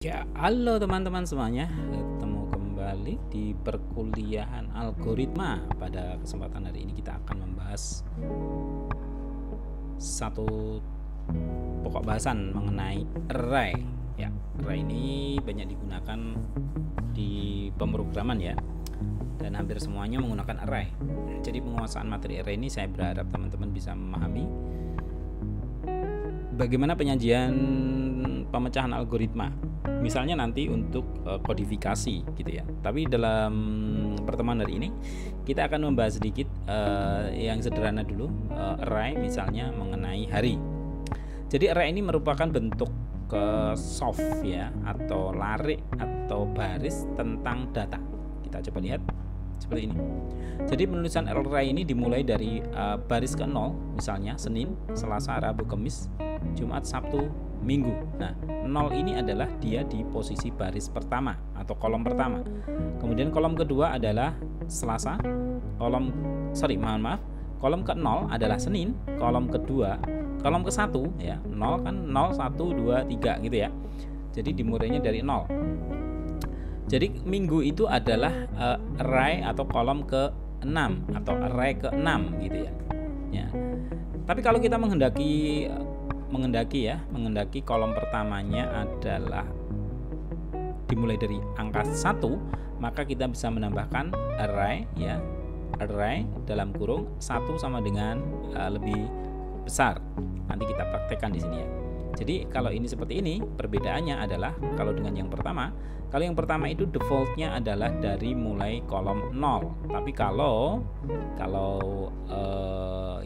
Ya, halo teman-teman semuanya. Ketemu kembali di perkuliahan algoritma. Pada kesempatan hari ini kita akan membahas satu pokok bahasan mengenai array. Ya, array ini banyak digunakan di pemrograman ya. Dan hampir semuanya menggunakan array. Jadi penguasaan materi array ini saya berharap teman-teman bisa memahami bagaimana penyajian pemecahan algoritma. Misalnya nanti untuk kodifikasi gitu ya. Tapi dalam pertemuan hari ini kita akan membahas sedikit yang sederhana dulu, array misalnya mengenai hari. Jadi array ini merupakan bentuk soft ya, atau larik atau baris tentang data. Kita coba lihat seperti ini. Jadi penulisan array ini dimulai dari baris ke 0, misalnya Senin, Selasa, Rabu, Kamis, Jumat, Sabtu, Minggu. Nah, 0 ini adalah dia di posisi baris pertama atau kolom pertama. Kemudian kolom kedua adalah Selasa, kolom ke 0 adalah Senin, kolom kedua, kolom ke 1 ya, 0 kan 0, 1, 2, 3 gitu ya. Jadi dimulainya dari 0. Jadi Minggu itu adalah array atau kolom ke-6 atau array ke-6 gitu ya. Ya. Tapi kalau kita menghendaki kolom pertamanya adalah dimulai dari angka 1, maka kita bisa menambahkan array ya. Array dalam kurung 1 sama dengan lebih besar. Nanti kita praktekkan di sini ya. Jadi kalau ini seperti ini, perbedaannya adalah kalau dengan yang pertama, kalau yang pertama itu defaultnya adalah dari mulai kolom 0. Tapi kalau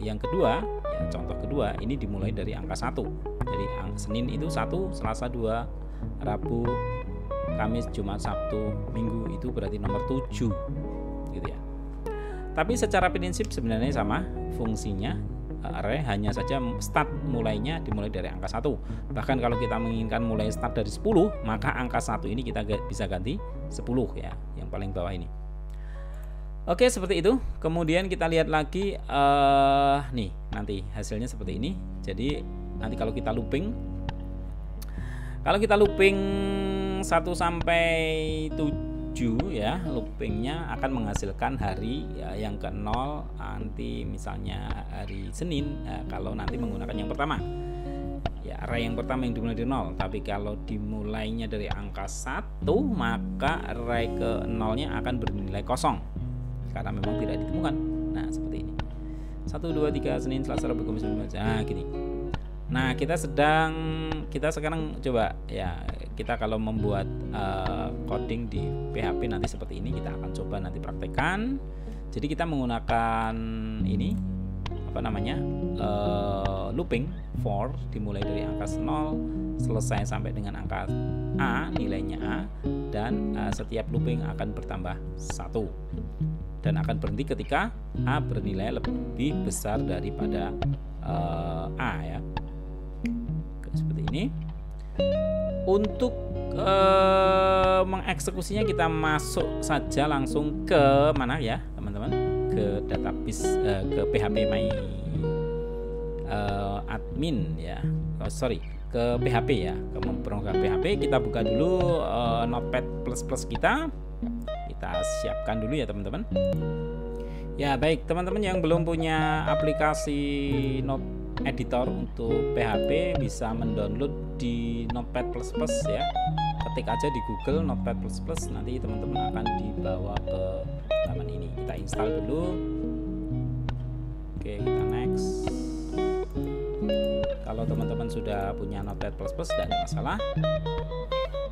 yang kedua, ya contoh kedua, ini dimulai dari angka 1. Jadi Senin itu 1, Selasa 2, Rabu, Kamis, Jumat, Sabtu, Minggu itu berarti nomor 7 gitu ya. Tapi secara prinsip sebenarnya sama fungsinya. Array hanya saja start mulainya dimulai dari angka 1. Bahkan kalau kita menginginkan mulai start dari 10, maka angka 1 ini kita bisa ganti 10 ya, yang paling bawah ini. Oke, seperti itu. Kemudian kita lihat lagi nih, nanti hasilnya seperti ini. Jadi nanti kalau kita looping 1 sampai 7 ya, loopingnya akan menghasilkan hari ya, yang ke-0 nanti misalnya hari Senin kalau nanti menggunakan yang pertama ya, array yang pertama yang dimulai dari 0. Tapi kalau dimulainya dari angka 1, maka array ke-0 nya akan bernilai kosong karena memang tidak ditemukan. Nah seperti ini, 1, 2, 3 Senin, Selasa, Rabu, Kamis, Jumat. Nah gini. Nah kita sekarang coba ya, kita kalau membuat coding di PHP nanti seperti ini, kita akan coba nanti praktekkan. Jadi kita menggunakan ini looping for dimulai dari angka 0 selesai sampai dengan angka A, nilainya A, dan setiap looping akan bertambah 1 dan akan berhenti ketika A bernilai lebih besar daripada A ya. Seperti ini. Untuk mengeksekusinya kita masuk saja langsung ke mana ya teman-teman, ke database, ke PHP My admin ya, ke PHP ya, ke memprogram PHP. Kita buka dulu Notepad++ kita siapkan dulu ya teman-teman. Ya baik, teman-teman yang belum punya aplikasi editor untuk PHP bisa mendownload di Notepad++ ya. Ketik aja di Google Notepad++, nanti teman-teman akan dibawa ke halaman ini. Kita install dulu. Oke, kita next. Kalau teman-teman sudah punya Notepad++ tidak ada masalah.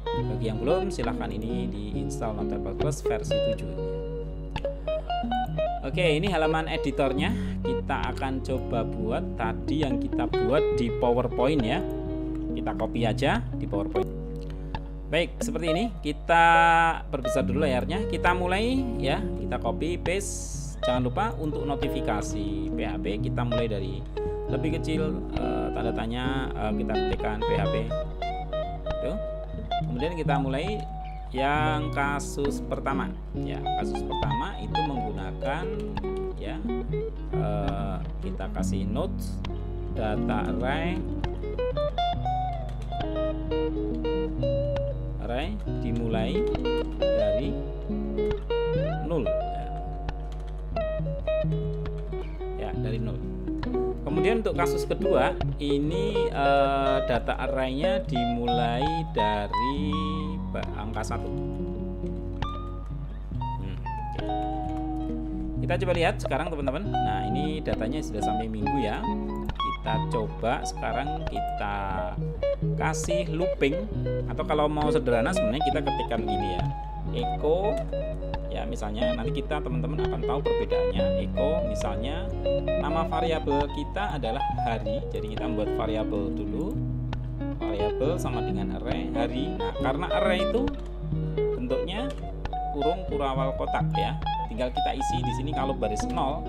Bagi yang belum, silahkan ini diinstal Notepad++ versi 7. Oke, ini halaman editornya. Kita akan coba buat tadi yang kita buat di PowerPoint ya. Kita copy aja di PowerPoint. Baik, seperti ini. Kita perbesar dulu layarnya. Kita mulai ya. Kita copy paste. Jangan lupa untuk notifikasi PHP kita mulai dari lebih kecil, tanda tanya, kita ketikkan PHP. Tuh. Kemudian kita mulai yang kasus pertama ya. Kasus pertama itu menggunakan ya, kita kasih notes data array dimulai dari 0 ya, dari 0. Kemudian untuk kasus kedua ini data arraynya dimulai dari angka 1. Kita coba lihat sekarang teman-teman. Nah, ini datanya sudah sampai minggu ya. Kita coba sekarang kita kasih looping, atau kalau mau sederhana sebenarnya kita ketikkan gini ya, echo ya, misalnya nanti kita teman-teman akan tahu perbedaannya. Echo misalnya nama variabel kita adalah hari, jadi kita membuat variabel dulu, variabel sama dengan array hari. Nah, karena array itu bentuknya kurung kurawal kotak ya, tinggal kita isi di sini. Kalau baris 0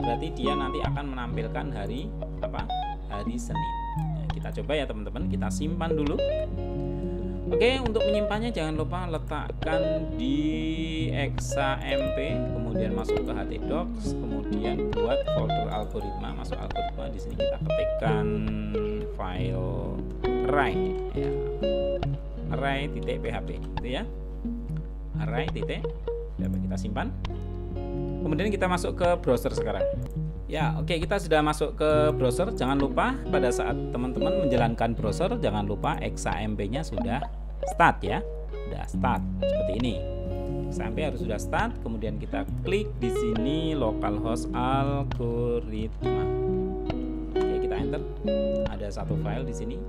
berarti dia nanti akan menampilkan hari apa? Hari Senin. Nah, kita coba ya teman-teman, kita simpan dulu. Oke, untuk menyimpannya jangan lupa letakkan di examp, kemudian masuk ke htdocs, kemudian buat folder algoritma, masuk algoritma. Di sini kita ketikkan file array ya, array.php gitu ya, array.php. Kita simpan. Kemudian kita masuk ke browser sekarang. Ya, oke, kita sudah masuk ke browser. Jangan lupa pada saat teman-teman menjalankan browser, jangan lupa examp-nya sudah start ya. Sudah start seperti ini. Examp harus sudah start. Kemudian kita klik di sini localhost algoritma. Oke, kita enter. Ada satu file di sini.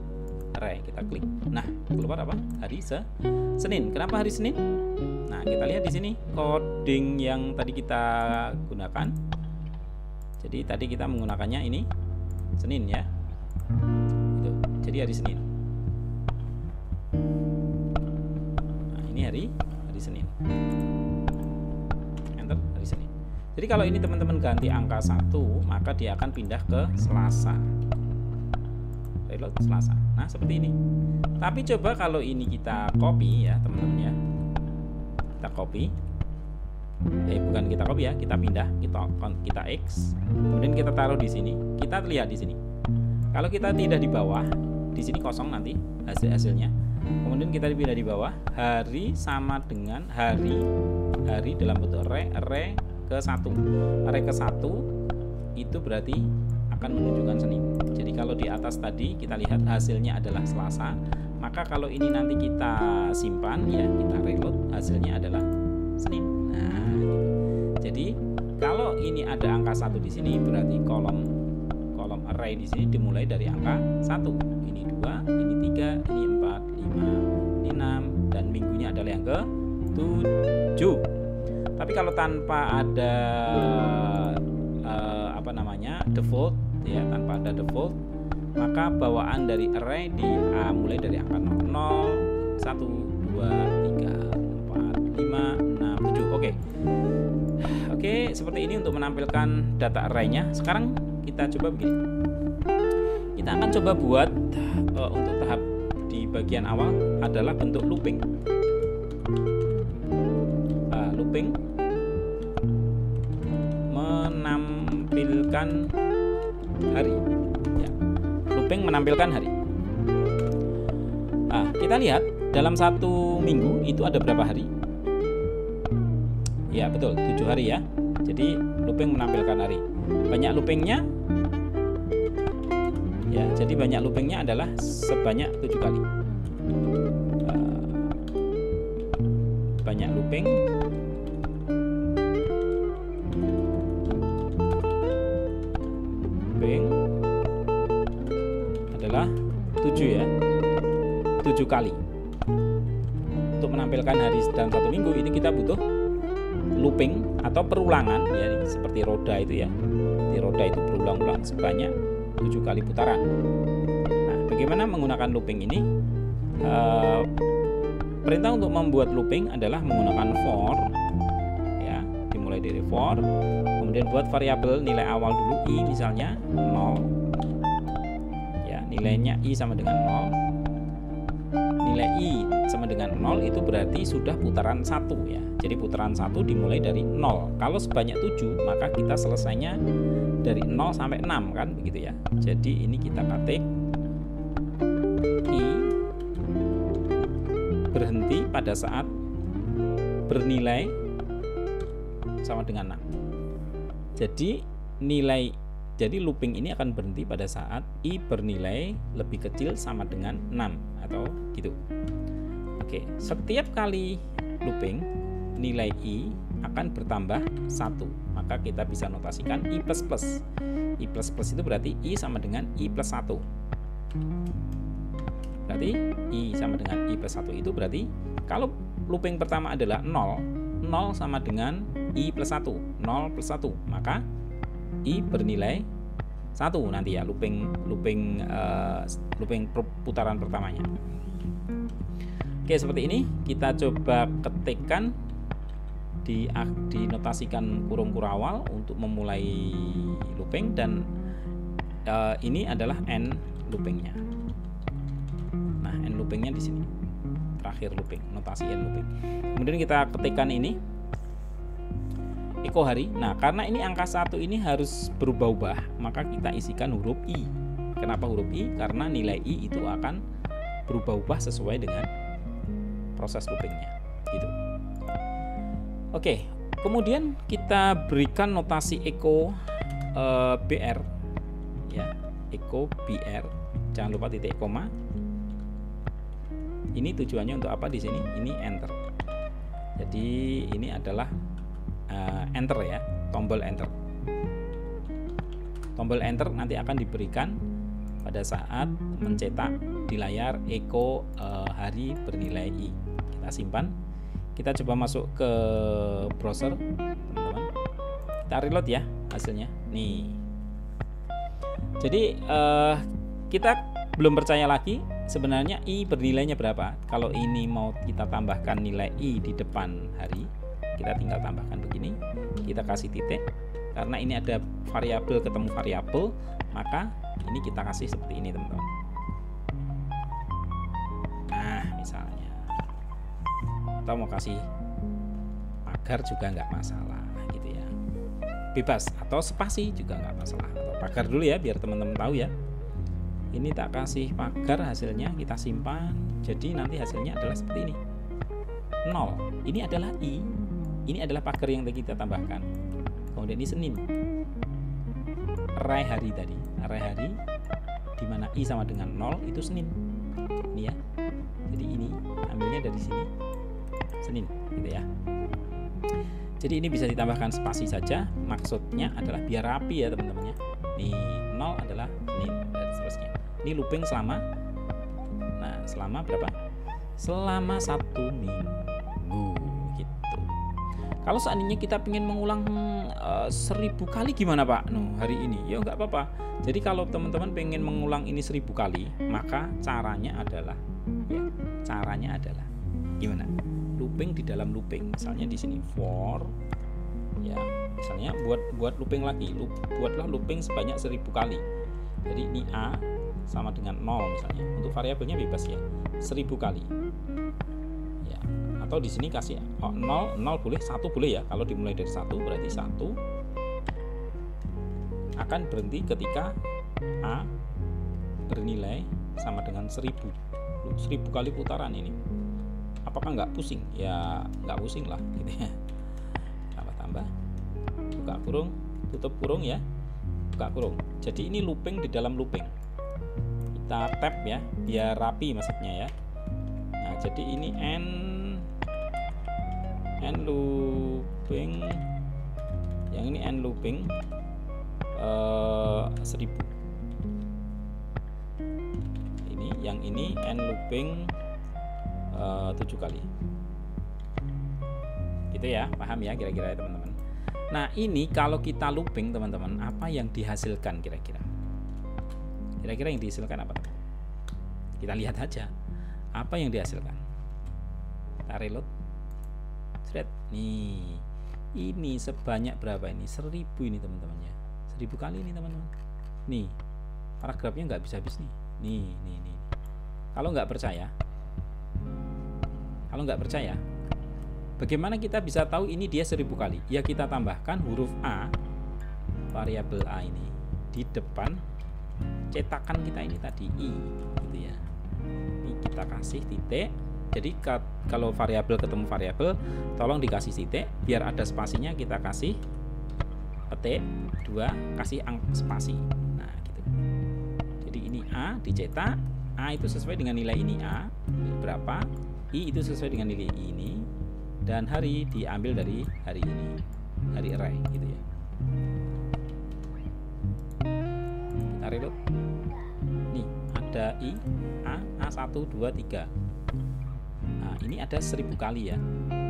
Array, kita klik. Nah, keluar apa? Hari Senin. Kenapa hari Senin? Nah, kita lihat di sini coding yang tadi kita gunakan. Jadi tadi kita menggunakannya ini Senin ya. Itu. Jadi hari Senin. Nah, ini hari Senin. Enter, hari Senin. Jadi kalau ini teman-teman ganti angka 1, maka dia akan pindah ke Selasa. Reload Selasa. Nah, seperti ini. Tapi coba kalau ini kita copy ya, teman-teman ya. Kita copy. Bukan kita copy ya, kita pindah, kita X. Kemudian kita taruh di sini. Kita lihat di sini. Kalau kita tidak di bawah, di sini kosong nanti hasilnya. Kemudian kita pindah di bawah, hari sama dengan hari dalam bentuk array ke 1. Array ke 1 itu berarti akan menunjukkan Senin. Jadi kalau di atas tadi kita lihat hasilnya adalah Selasa, maka kalau ini nanti kita simpan ya, kita reload, hasilnya adalah Senin. Nah, gitu. Jadi kalau ini ada angka 1 di sini berarti kolom array di sini dimulai dari angka 1. Ini 2, ini 3, ini 4, 5, ini 6, dan minggunya adalah yang ke 7. Tapi kalau tanpa ada default ya, tanpa ada default, maka bawaan dari array mulai dari angka 0, 1, 2, 3, 4, 5, 6, 7. Oke, seperti ini untuk menampilkan data arraynya. Sekarang kita coba begini. Kita akan coba buat untuk tahap di bagian awal adalah bentuk looping. Looping menampilkan hari ya. Looping menampilkan hari. Kita lihat dalam satu minggu itu ada berapa hari? Ya betul, 7 hari ya. Jadi looping menampilkan hari. Banyak loopingnya ya, jadi banyak loopingnya adalah sebanyak 7 kali. Banyak looping adalah 7 ya, 7 kali. Untuk menampilkan hari dalam satu minggu ini kita butuh looping atau perulangan ya, seperti roda itu ya. Di roda itu berulang-ulang sebanyak 7 kali putaran. Nah, bagaimana menggunakan looping ini? Perintah untuk membuat looping adalah menggunakan for ya, dimulai dari for, kemudian buat variabel nilai awal dulu i misalnya 0 ya, nilainya i sama dengan 0. Nilai i sama dengan 0 itu berarti sudah putaran 1 ya. Jadi putaran 1 dimulai dari 0. Kalau sebanyak 7 maka kita selesainya dari 0 sampai 6 kan begitu ya. Jadi ini kita ketik i berhenti berhenti pada saat bernilai sama dengan 6. Jadi looping ini akan berhenti pada saat i bernilai lebih kecil sama dengan 6 atau gitu. Oke, setiap kali looping nilai i akan bertambah 1. Maka kita bisa notasikan i plus plus. I plus plus itu berarti i sama dengan i plus 1. Berarti i sama dengan i plus 1 itu berarti kalau looping pertama adalah 0, 0 sama dengan i plus 1, 0 plus 1, maka i bernilai 1 nanti ya looping putaran pertamanya. Oke, seperti ini kita coba ketikkan dinotasikan kurung kurawal untuk memulai looping, dan ini adalah end loopingnya. Nah, end loopingnya di sini, terakhir looping, notasi end looping. Kemudian kita ketikkan ini Eko hari. Nah, karena ini angka 1 ini harus berubah-ubah, maka kita isikan huruf i. Kenapa huruf i? Karena nilai i itu akan berubah-ubah sesuai dengan proses loopingnya, gitu. Oke, kemudian kita berikan notasi Eko BR, ya, Eko BR. Jangan lupa titik koma. Ini tujuannya untuk apa di sini? Ini enter. Jadi ini adalah enter ya, tombol enter. Tombol enter nanti akan diberikan pada saat mencetak di layar Eko hari bernilai i. Kita simpan. Kita coba masuk ke browser, teman-teman. Kita reload ya hasilnya. Nih. Jadi kita belum percaya lagi sebenarnya i bernilainya berapa. Kalau ini mau kita tambahkan nilai i di depan hari, kita tinggal tambahkan begini. Kita kasih titik. Karena ini ada variabel ketemu variabel, maka ini kita kasih seperti ini, teman-teman. Nah, misalnya kita mau kasih pagar juga nggak masalah, gitu ya, bebas, atau spasi juga nggak masalah, atau pagar dulu ya biar teman-teman tahu ya. Ini tak kasih pagar, hasilnya kita simpan, jadi nanti hasilnya adalah seperti ini, 0. Ini adalah i, ini adalah pagar yang tadi kita tambahkan. Kemudian ini Senin, array hari tadi, array hari di mana i sama dengan 0 itu Senin, ini ya. Jadi ini ambilnya dari sini, Senin, gitu ya. Jadi ini bisa ditambahkan spasi saja, maksudnya adalah biar rapi ya teman-teman ya. Nih 0 adalah Senin dan seterusnya. Ini looping selama, nah selama berapa? Selama 1 minggu gitu. Kalau seandainya kita ingin mengulang 1000 kali gimana Pak? Hari ini ya nggak apa-apa. Jadi kalau teman-teman pengen mengulang ini 1000 kali, maka caranya adalah gimana? Looping di dalam looping. Misalnya di sini for, ya, misalnya buat looping lagi, buatlah looping sebanyak 1000 kali. Jadi ini a sama dengan 0 misalnya. Untuk variabelnya bebas ya, 1000 kali. Ya, atau di sini kasih 0 boleh, 1 boleh ya. Kalau dimulai dari 1 berarti 1 akan berhenti ketika a bernilai sama dengan 1000 kali putaran ini. Apakah nggak pusing? Ya nggak pusing lah, gitu ya. Tambah, buka kurung, tutup kurung ya, buka kurung. Jadi ini looping di dalam looping. Kita tab ya, biar rapi maksudnya ya. Nah, jadi ini end looping, yang ini end looping 1000. Ini, yang ini end looping 7 kali, gitu ya, paham ya kira-kira ya teman-teman. Nah ini kalau kita looping teman-teman, apa yang dihasilkan kira-kira yang dihasilkan apa? Kita lihat aja apa yang dihasilkan. Kita reload, thread. Nih ini sebanyak berapa ini? 1000 ini teman-teman ya, 1000 kali ini teman-teman. Nih paragrafnya nggak bisa habis nih. Nih. Kalau nggak percaya, bagaimana kita bisa tahu ini dia 1000 kali? Ya kita tambahkan huruf A, variabel A ini di depan cetakan kita ini tadi i, gitu ya. Ini kita kasih titik, Jadi kalau variabel ketemu variabel, tolong dikasih titik, biar ada spasinya kita kasih petik 2, kasih spasi. Nah, gitu. Jadi ini A dicetak, A itu sesuai dengan nilai ini A, berapa, I itu sesuai dengan nilai I ini, dan hari diambil dari hari ini, hari array gitu ya. Kita reload. Nih, ada I, A 1, 2, 3. Nah, ini ada 1000 kali ya.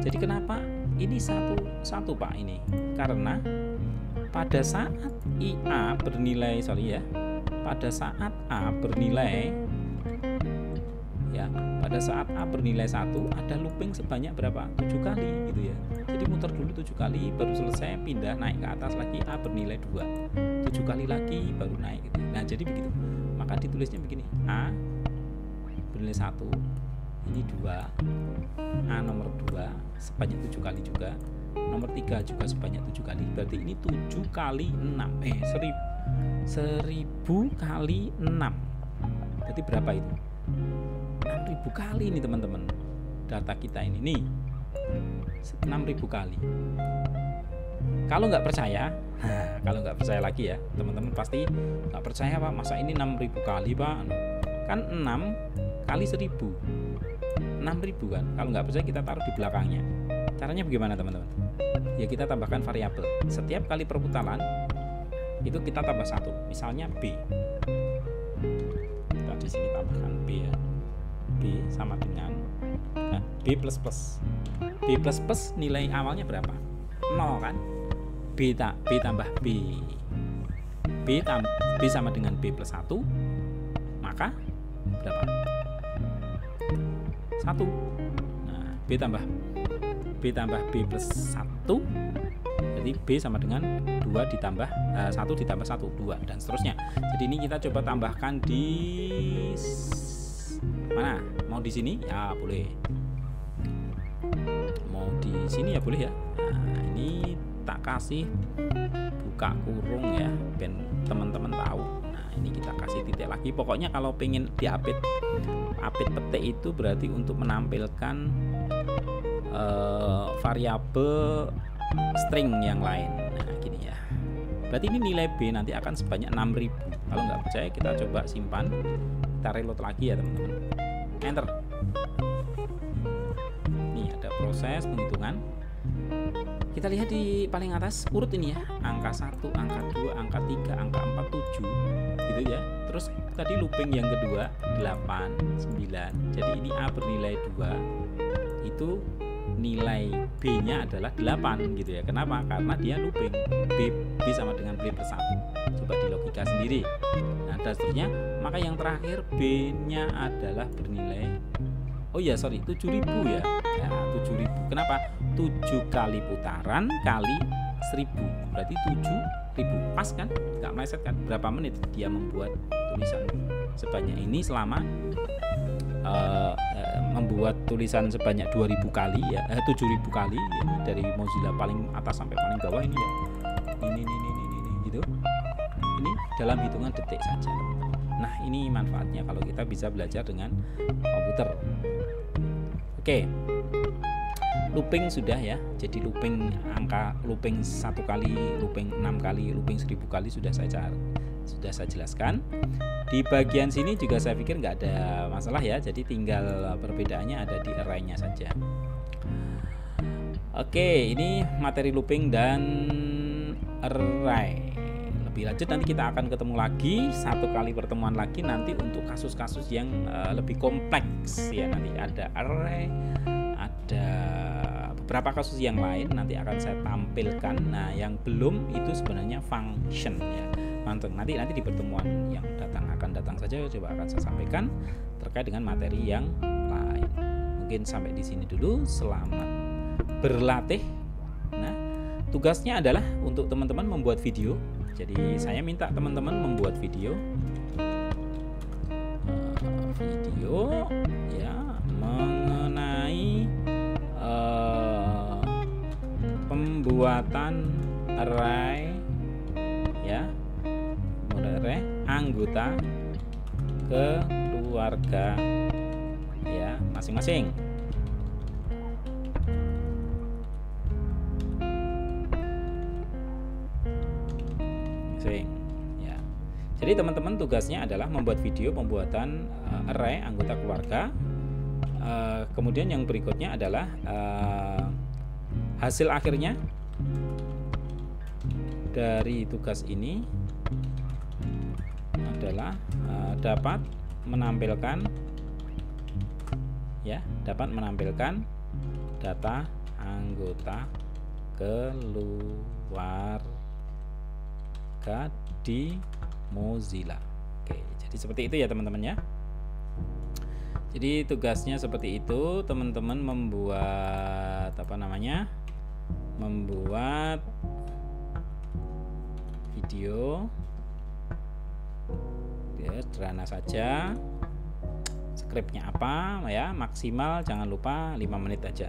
Jadi kenapa ini satu Pak ini? Karena pada saat IA bernilai, pada saat A bernilai ya, pada saat A bernilai 1, ada looping sebanyak berapa? 7 kali gitu ya. Jadi muter dulu 7 kali, baru selesai, pindah naik ke atas lagi, A bernilai 2, 7 kali lagi baru naik gitu. Nah, jadi begitu. Maka ditulisnya begini, A bernilai 1, ini 2, A nomor 2 sebanyak 7 kali juga, nomor 3 juga sebanyak 7 kali, berarti ini 7 kali 6, 1000 kali 6, berarti berapa itu? 6000 kali ini teman-teman, data kita ini nih 6000 kali. Kalau nggak percaya, kalau nggak percaya lagi ya teman-teman, pasti nggak percaya Pak, masa ini 6000 kali Pak? Kan 6 kali 1000, 6000 kan. Kalau nggak percaya kita taruh di belakangnya. Caranya bagaimana teman-teman? Ya kita tambahkan variabel. Setiap kali perputaran itu kita tambah 1. Misalnya B. Kita di sini tambahkan B ya. B sama dengan B plus plus. B plus plus nilai awalnya berapa? 0 kan? B tambah B. B sama dengan B plus 1. Maka berapa? 1. Nah, B tambah B plus 1, jadi B sama dengan 2 ditambah 1 ditambah 1, 2, dan seterusnya. Jadi ini kita coba tambahkan di mana? Mau di sini? Ya boleh. Mau di sini ya boleh ya. Nah, ini tak kasih buka kurung ya, biar teman-teman tahu. Nah, ini kita kasih titik lagi. Pokoknya kalau pengen diupdate petik itu berarti untuk menampilkan variabel string yang lain. Nah, gini ya. Berarti ini nilai B nanti akan sebanyak 6000. Kalau nggak percaya kita coba simpan, kita reload lagi ya teman-teman. Enter. Nih ada proses penghitungan. Kita lihat di paling atas urut ini ya, angka 1, angka 2, angka 3, angka 4, 7 gitu ya. Terus tadi looping yang kedua 8, 9. Jadi ini A bernilai 2, itu nilai B-nya adalah 8 gitu ya. Kenapa? Karena dia looping. B sama dengan B plus 1. Coba di logika sendiri. Nah, dan seterusnya. Maka yang terakhir B-nya adalah bernilai 7.000 ya. Ya, 7.000. Kenapa? 7 kali putaran kali 1000. Berarti 7.000. Pas kan? Enggak meleset kan? Berapa menit dia membuat tulisan sebanyak ini selama membuat tulisan sebanyak 2000 kali ya, 7000 kali ya, dari Mozilla paling atas sampai paling bawah ini ya. Ini gitu. Ini dalam hitungan detik saja. Nah, ini manfaatnya kalau kita bisa belajar dengan komputer. Oke. Looping sudah ya. Jadi looping angka, looping 1 kali, looping 6 kali, looping 1000 kali sudah saya jelaskan. Di bagian sini juga saya pikir nggak ada masalah ya. Jadi tinggal perbedaannya ada di array-nya saja. Oke, ini materi looping dan array. Lebih lanjut nanti kita akan ketemu lagi, satu kali pertemuan lagi nanti untuk kasus-kasus yang lebih kompleks ya. Nanti ada array, ada beberapa kasus yang lain nanti akan saya tampilkan. Nah, yang belum itu sebenarnya function ya. Nanti di pertemuan yang akan datang saja coba akan saya sampaikan terkait dengan materi yang lain. Mungkin sampai di sini dulu. Selamat berlatih. Nah, tugasnya adalah untuk teman-teman membuat video. Jadi saya minta teman-teman membuat video ya mengenai pembuatan array ya, array anggota keluarga ya masing-masing. string ya. Jadi teman-teman tugasnya adalah membuat video pembuatan array anggota keluarga. Kemudian yang berikutnya adalah hasil akhirnya dari tugas ini adalah dapat menampilkan data anggota keluarga di Mozilla. Oke, jadi seperti itu ya teman-teman ya. Jadi tugasnya seperti itu, teman-teman membuat membuat video ya, sederhana saja. Skripnya apa ya, maksimal jangan lupa 5 menit aja,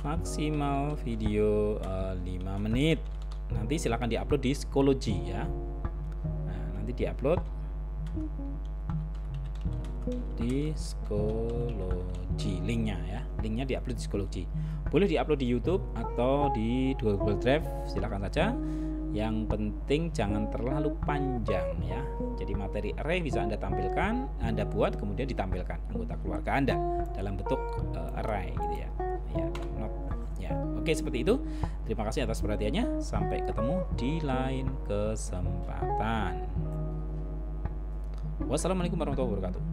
maksimal video 5 menit. Nanti silahkan diupload di Schoology ya. Nah, nanti diupload di Schoology, linknya diupload di Schoology. Boleh diupload di YouTube atau di Google Drive, silakan saja. Yang penting jangan terlalu panjang ya. Jadi materi array bisa Anda tampilkan, Anda buat kemudian ditampilkan anggota keluarga Anda dalam bentuk array gitu ya. Ya, oke seperti itu. Terima kasih atas perhatiannya. Sampai ketemu di lain kesempatan. Wassalamualaikum warahmatullahi wabarakatuh.